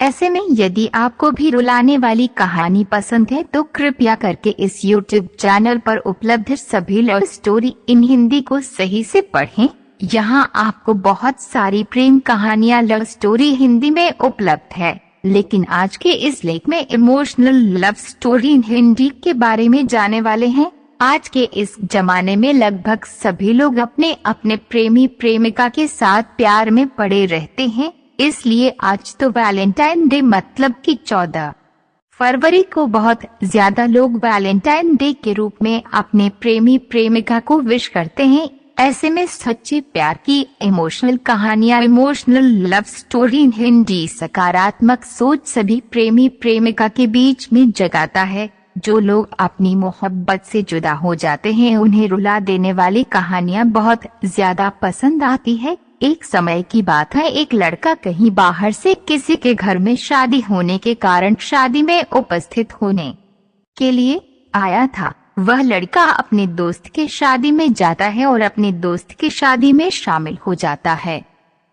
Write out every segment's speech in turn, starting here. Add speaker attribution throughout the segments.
Speaker 1: ऐसे में यदि आपको भी रुलाने वाली कहानी पसंद है तो कृपया करके इस YouTube चैनल पर उपलब्ध सभी लव स्टोरी इन हिंदी को सही से पढ़ें। यहाँ आपको बहुत सारी प्रेम कहानियाँ लव स्टोरी हिंदी में उपलब्ध है, लेकिन आज के इस लेख में emotional love story in Hindi के बारे में जाने वाले हैं। आज के इस जमाने में लगभग सभी लोग अपने अपने प्रेमी प्रेमिका के साथ प्यार में पड़े रहते हैं, इसलिए आज तो वैलेंटाइन डे मतलब कि 14 फरवरी को बहुत ज्यादा लोग वैलेंटाइन डे के रूप में अपने प्रेमी प्रेमिका को विश करते हैं। ऐसे में सच्चे प्यार की इमोशनल कहानियां emotional love story in Hindi सकारात्मक सोच सभी प्रेमी प्रेमिका के बीच में जगाता है। जो लोग अपनी मोहब्बत से जुदा हो जाते हैं उन्हें रुला देने वाली कहानियां बहुत ज्यादा पसंद आती है। एक समय की बात है, एक लड़का कहीं बाहर से किसी के घर में शादी होने के कारण शादी में उपस्थित होने के लिए आया था। वह लड़का अपने दोस्त के शादी में जाता है और अपने दोस्त की शादी में शामिल हो जाता है।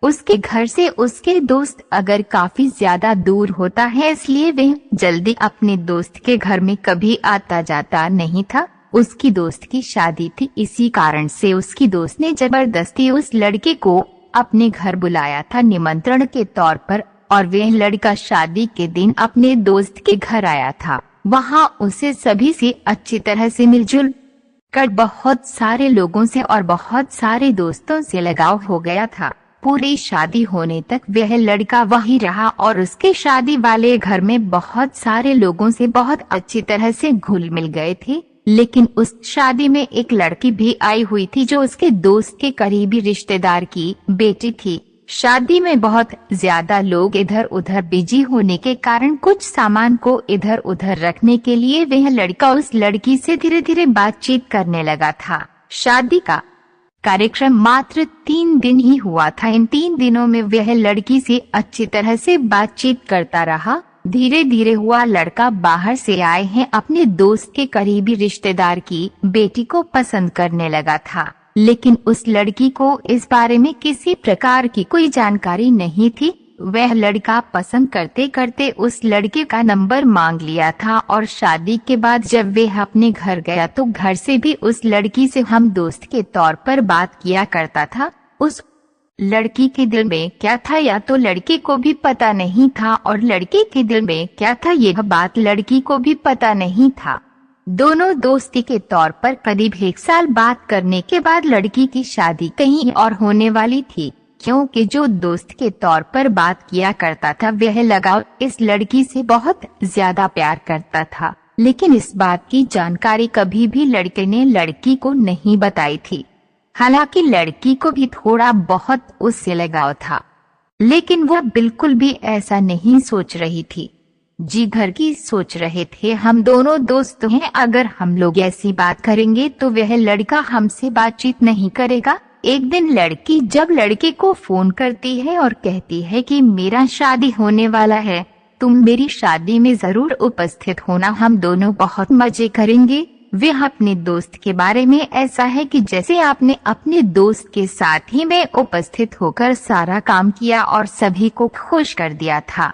Speaker 1: उसके घर से उसके दोस्त अगर काफी ज्यादा दूर होता है, इसलिए वह जल्दी अपने दोस्त के घर में कभी आता जाता नहीं था। उसकी दोस्त की शादी थी, इसी कारण से उसकी दोस्त ने जबरदस्ती उस लड़के को अपने घर बुलाया था निमंत्रण के तौर पर, और वह लड़का शादी के दिन अपने दोस्त के घर आया था। वहां उसे सभी से अच्छी तरह से मिलजुल कर बहुत सारे लोगों से और बहुत सारे दोस्तों से लगाव हो गया था। पूरी शादी होने तक वह लड़का वही रहा और उसके शादी वाले घर में बहुत सारे लोगों से बहुत अच्छी तरह से घुल मिल गए थे। लेकिन उस शादी में एक लड़की भी आई हुई थी जो उसके दोस्त के करीबी रिश्तेदार की बेटी थी। शादी में बहुत ज्यादा लोग इधर उधर बिजी होने के कारण कुछ सामान को इधर उधर रखने के लिए वह लड़का उस लड़की से धीरे धीरे बातचीत करने लगा था। शादी का कार्यक्रम मात्र 3 दिन ही हुआ था। इन 3 दिनों में वह लड़की से अच्छी तरह से बातचीत करता रहा। धीरे धीरे हुआ लड़का बाहर से आए हैं अपने दोस्त के करीबी रिश्तेदार की बेटी को पसंद करने लगा था, लेकिन उस लड़की को इस बारे में किसी प्रकार की कोई जानकारी नहीं थी। वह लड़का पसंद करते करते उस लड़के का नंबर मांग लिया था और शादी के बाद जब वह अपने घर गया तो घर से भी उस लड़की से हम दोस्त के तौर पर बात किया करता था। उस लड़की के दिल में क्या था या तो लड़के को भी पता नहीं था, और लड़के के दिल में क्या था यह बात लड़की को भी पता नहीं था। दोनों दोस्ती के तौर पर करीब 1 साल बात करने के बाद लड़की की शादी कहीं और होने वाली थी, क्योंकि जो दोस्त के तौर पर बात किया करता था वह लगाव इस लड़की से बहुत ज्यादा प्यार करता था। लेकिन इस बात की जानकारी कभी भी लड़के ने लड़की को नहीं बताई थी। हालांकि लड़की को भी थोड़ा बहुत उससे लगाव था, लेकिन वह बिल्कुल भी ऐसा नहीं सोच रही थी। जी घर की सोच रहे थे, हम दोनों दोस्त हैं, अगर हम लोग ऐसी बात करेंगे तो वह लड़का हमसे बातचीत नहीं करेगा। एक दिन लड़की जब लड़के को फोन करती है और कहती है कि मेरा शादी होने वाला है, तुम मेरी शादी में जरूर उपस्थित होना, हम दोनों बहुत मजे करेंगे। वह अपने दोस्त के बारे में ऐसा है कि जैसे आपने अपने दोस्त के साथ ही में उपस्थित होकर सारा काम किया और सभी को खुश कर दिया था,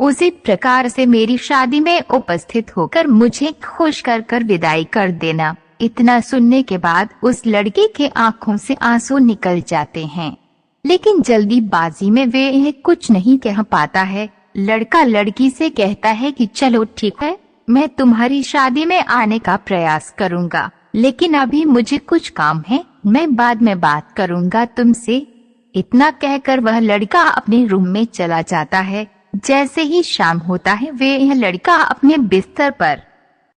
Speaker 1: उसी प्रकार से मेरी शादी में उपस्थित होकर मुझे खुश कर विदाई कर देना। इतना सुनने के बाद उस लड़के के आंखों से आंसू निकल जाते हैं, लेकिन जल्दीबाजी में वे यह कुछ नहीं कह पाता है। लड़का लड़की से कहता है कि चलो ठीक है, मैं तुम्हारी शादी में आने का प्रयास करूंगा, लेकिन अभी मुझे कुछ काम है, मैं बाद में बात करूंगा तुमसे। इतना कहकर वह लड़का अपने रूम में चला जाता है। जैसे ही शाम होता है यह लड़का अपने बिस्तर पर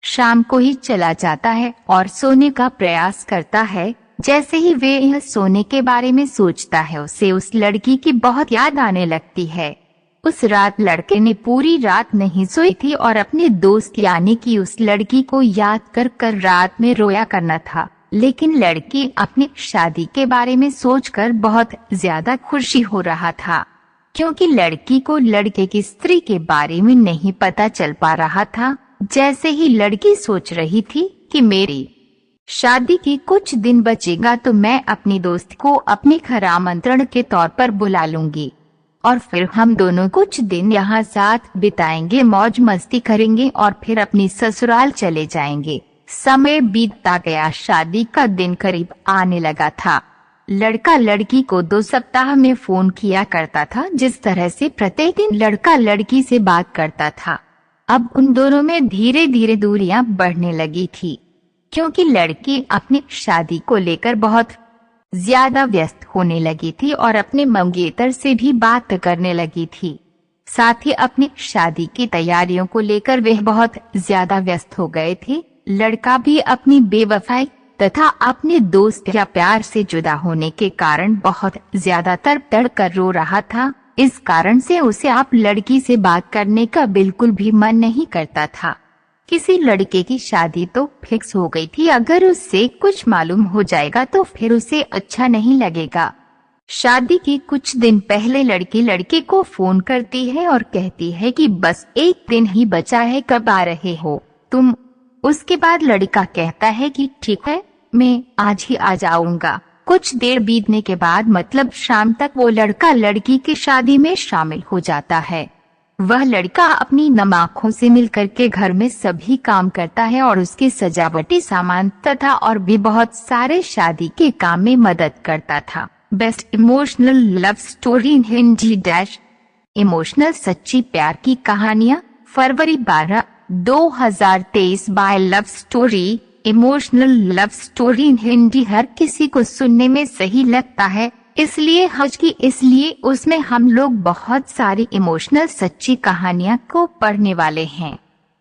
Speaker 1: शाम को ही चला जाता है और सोने का प्रयास करता है। जैसे ही यह सोने के बारे में सोचता है उसे उस लड़की की बहुत याद आने लगती है। उस रात लड़के ने पूरी रात नहीं सोई थी और अपने दोस्त यानी कि उस लड़की को याद कर रात में रोया करना था, लेकिन लड़की अपनी शादी के बारे में सोचकर बहुत ज्यादा खुशी हो रहा था, क्योंकि लड़की को लड़के की स्त्री के बारे में नहीं पता चल पा रहा था। जैसे ही लड़की सोच रही थी कि मेरी शादी के कुछ दिन बचेगा तो मैं अपनी दोस्त को अपने घर आमंत्रण के तौर पर बुला लूंगी, और फिर हम दोनों कुछ दिन यहाँ साथ बिताएंगे, मौज मस्ती करेंगे और फिर अपनी ससुराल चले जाएंगे। समय बीतता गया, शादी का दिन करीब आने लगा था। लड़का लड़की को 2 सप्ताह में फोन किया करता था, जिस तरह से प्रत्येक दिन लड़का लड़की से बात करता था। अब उन दोनों में धीरे धीरे दूरियां बढ़ने लगी थी, क्योंकि लड़की अपनी शादी को लेकर बहुत ज्यादा व्यस्त होने लगी थी और अपने मंगेतर से भी बात करने लगी थी। साथ ही अपनी शादी की तैयारियों को लेकर वे बहुत ज्यादा व्यस्त हो गए थे। लड़का भी अपनी बेवफाई तथा अपने दोस्त या प्यार से जुदा होने के कारण बहुत ज्यादा तड़प कर रो रहा था। इस कारण से उसे आप लड़की से बात करने का बिल्कुल भी मन नहीं करता था। किसी लड़के की शादी तो फिक्स हो गई थी, अगर उससे कुछ मालूम हो जाएगा तो फिर उसे अच्छा नहीं लगेगा। शादी के कुछ दिन पहले लड़की लड़के को फोन करती है और कहती है कि बस एक दिन ही बचा है, कब आ रहे हो तुम। उसके बाद लड़का कहता है कि ठीक है, मैं आज ही आ जाऊंगा। कुछ देर बीतने के बाद मतलब शाम तक वो लड़का लड़की की शादी में शामिल हो जाता है। वह लड़का अपनी नम आँखों से मिलकर के घर में सभी काम करता है और उसके सजावटी सामान तथा और भी बहुत सारे शादी के काम में मदद करता था। Best emotional love story in Hindi dash emotional सच्ची प्यार की कहानियां फरवरी 12, 2023 by love story. Emotional love story in Hindi हर किसी को सुनने में सही लगता है, इसलिए उसमें हम लोग बहुत सारी इमोशनल सच्ची कहानियां को पढ़ने वाले हैं।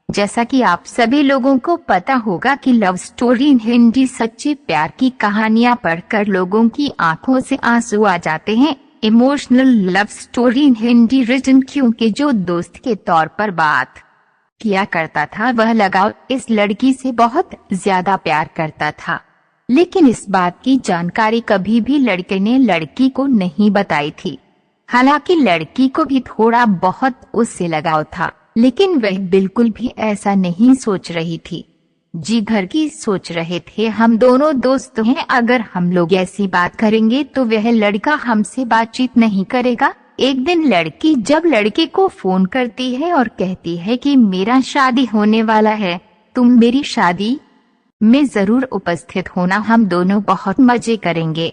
Speaker 1: जैसा कि आप सभी लोगों को पता होगा कि लव स्टोरी इन हिंदी सच्चे प्यार की कहानियां पढ़कर लोगों की आंखों से आंसू आ जाते हैं। Emotional love story in Hindi written क्योंकि जो दोस्त के तौर पर बात किया करता था वह लगाव इस लड़की से बहुत ज्यादा प्यार करता था, लेकिन इस बात की जानकारी कभी भी लड़के ने लड़की को नहीं बताई थी। हालांकि लड़की को भी थोड़ा बहुत उससे लगाव था, लेकिन वह बिल्कुल भी ऐसा नहीं सोच रही थी। जी घर की सोच रहे थे, हम दोनों दोस्त हैं, अगर हम लोग ऐसी बात करेंगे तो वह लड़का हमसे बातचीत नहीं करेगा। एक दिन लड़की जब लड़के को फोन करती है और कहती है कि मेरा शादी होने वाला है, तुम मेरी शादी में जरूर उपस्थित होना, हम दोनों बहुत मजे करेंगे।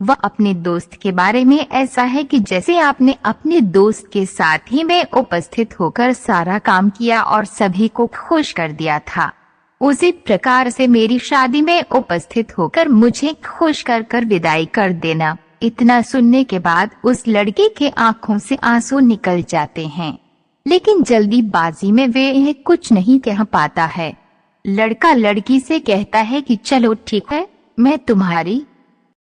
Speaker 1: वह अपने दोस्त के बारे में ऐसा है कि जैसे आपने अपने दोस्त के साथ ही में उपस्थित होकर सारा काम किया और सभी को खुश कर दिया था, उसी प्रकार से मेरी शादी में उपस्थित होकर मुझे खुश कर विदाई कर देना। इतना सुनने के बाद उस लड़के के आंखों से आंसू निकल जाते हैं, लेकिन जल्दीबाजी में वे कुछ नहीं कह पाता है। लड़का लड़की से कहता है कि चलो ठीक है, मैं तुम्हारी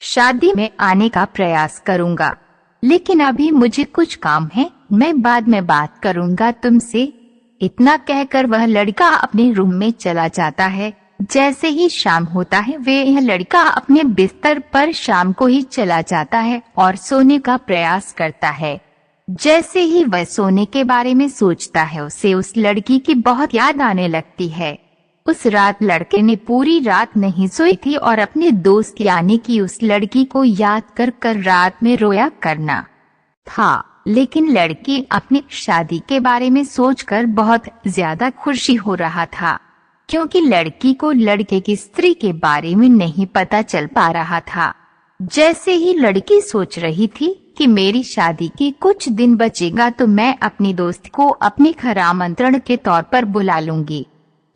Speaker 1: शादी में आने का प्रयास करूंगा, लेकिन अभी मुझे कुछ काम है, मैं बाद में बात करूंगा तुमसे। इतना कहकर वह लड़का अपने रूम में चला जाता है। जैसे ही शाम होता है यह लड़का अपने बिस्तर पर शाम को ही चला जाता है और सोने का प्रयास करता है। जैसे ही वह सोने के बारे में सोचता है उसे उस लड़की की बहुत याद आने लगती है। उस रात लड़के ने पूरी रात नहीं सोई थी और अपने दोस्त यानी कि उस लड़की को याद कर रात में रोया करना था, लेकिन लड़की अपनी शादी के बारे में सोचकर बहुत ज्यादा खुशी हो रहा था, क्योंकि लड़की को लड़के की स्त्री के बारे में नहीं पता चल पा रहा था। जैसे ही लड़की सोच रही थी कि मेरी शादी के कुछ दिन बचेगा तो मैं अपनी दोस्त को अपने घर आमंत्रण के तौर पर बुला लूंगी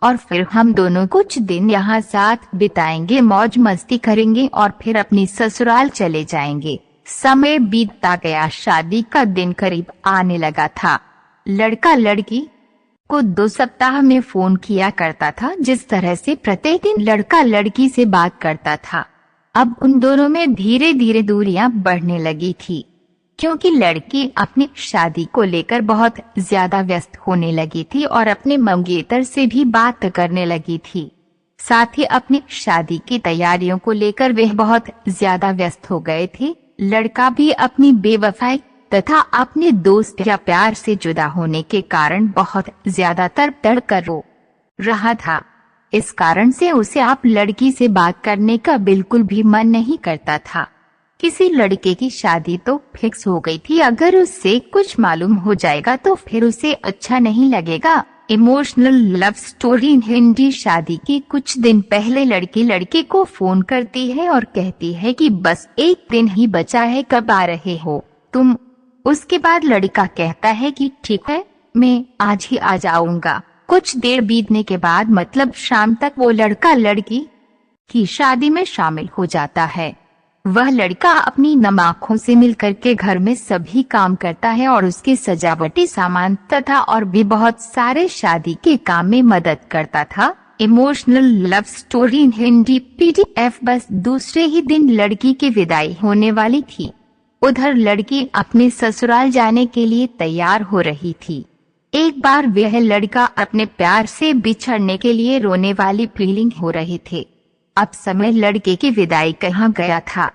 Speaker 1: और फिर हम दोनों कुछ दिन यहाँ साथ बिताएंगे, मौज मस्ती करेंगे और फिर अपनी ससुराल चले जाएंगे। समय बीतता गया, शादी का दिन करीब आने लगा था। लड़का लड़की को 2 सप्ताह में फोन किया करता था, जिस तरह से प्रत्येक दिन लड़का लड़की से बात करता था। अब उन दोनों में धीरे धीरे दूरियां बढ़ने लगी थी, क्योंकि लड़की अपनी शादी को लेकर बहुत ज्यादा व्यस्त होने लगी थी और अपने मंगेतर से भी बात करने लगी थी। साथ ही अपनी शादी की तैयारियों को लेकर वे बहुत ज्यादा व्यस्त हो गए थे। लड़का भी अपनी बेवफाई तथा अपने दोस्त या प्यार से जुदा होने के कारण बहुत ज्यादा तड़प कर रो रहा था। इस कारण से उसे आप लड़की से बात करने का बिल्कुल भी मन नहीं करता था, किसी लड़के की शादी तो फिक्स हो गई थी, अगर उससे कुछ मालूम हो जाएगा तो फिर उसे अच्छा नहीं लगेगा। Emotional love story in Hindi. शादी के कुछ दिन पहले लड़की लड़के को फोन करती है और कहती है कि बस एक दिन ही बचा है, कब आ रहे हो तुम। उसके बाद लड़का कहता है कि ठीक है, मैं आज ही आ जाऊंगा। कुछ देर बीतने के बाद मतलब शाम तक वो लड़का लड़की की शादी में शामिल हो जाता है। वह लड़का अपनी नम आँखों से मिलकर के घर में सभी काम करता है और उसके सजावटी सामान तथा और भी बहुत सारे शादी के काम में मदद करता था। Emotional love story in Hindi PDF। बस दूसरे ही दिन लड़की की विदाई होने वाली थी। उधर लड़की अपने ससुराल जाने के लिए तैयार हो रही थी। एक बार वह लड़का अपने प्यार से बिछड़ने के लिए रोने वाली फीलिंग हो रहे थे। अब समय लड़के की विदाई कहाँ गया था।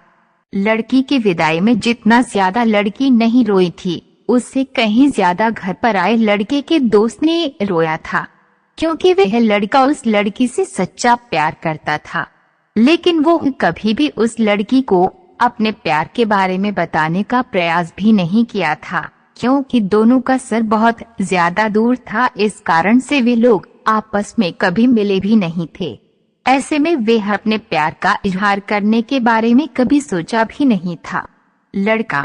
Speaker 1: लड़की की विदाई में जितना ज्यादा लड़की नहीं रोई थी, उससे कहीं ज्यादा घर पर आए लड़के के दोस्त ने रोया था, क्योंकि वह लड़का उस लड़की से सच्चा प्यार करता था। लेकिन वो कभी भी उस लड़की को अपने प्यार के बारे में बताने का प्रयास भी नहीं किया था, क्योंकि दोनों का सर बहुत ज्यादा दूर था। इस कारण से वे लोग आपस में कभी मिले भी नहीं थे। ऐसे में वे अपने प्यार का इजहार करने के बारे में कभी सोचा भी नहीं था। लड़का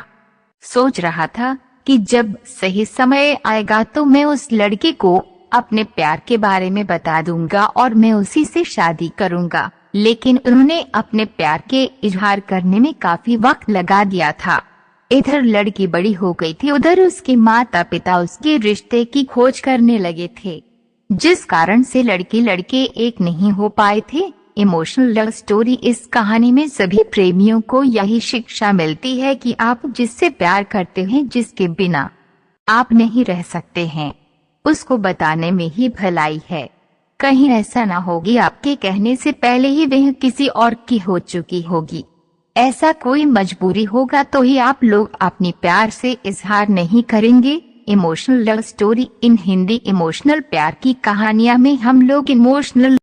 Speaker 1: सोच रहा था कि जब सही समय आएगा तो मैं उस लड़के को अपने प्यार के बारे में बता दूंगा और मैं उसी से शादी करूंगा। लेकिन उन्होंने अपने प्यार के इजहार करने में काफी वक्त लगा दिया था। इधर लड़की बड़ी हो गई थी, उधर उसके माता पिता उसके रिश्ते की खोज करने लगे थे, जिस कारण से लड़की लड़के एक नहीं हो पाए थे। Emotional love story. इस कहानी में सभी प्रेमियों को यही शिक्षा मिलती है कि आप जिससे प्यार करते हैं, जिसके बिना आप नहीं रह सकते हैं, उसको बताने में ही भलाई है। कहीं ऐसा ना होगी आपके कहने से पहले ही वह किसी और की हो चुकी होगी। ऐसा कोई मजबूरी होगा तो ही आप लोग अपनी प्यार से इजहार नहीं करेंगे। Emotional love story in Hindi. Emotional प्यार की कहानियां में हम लोग इमोशनल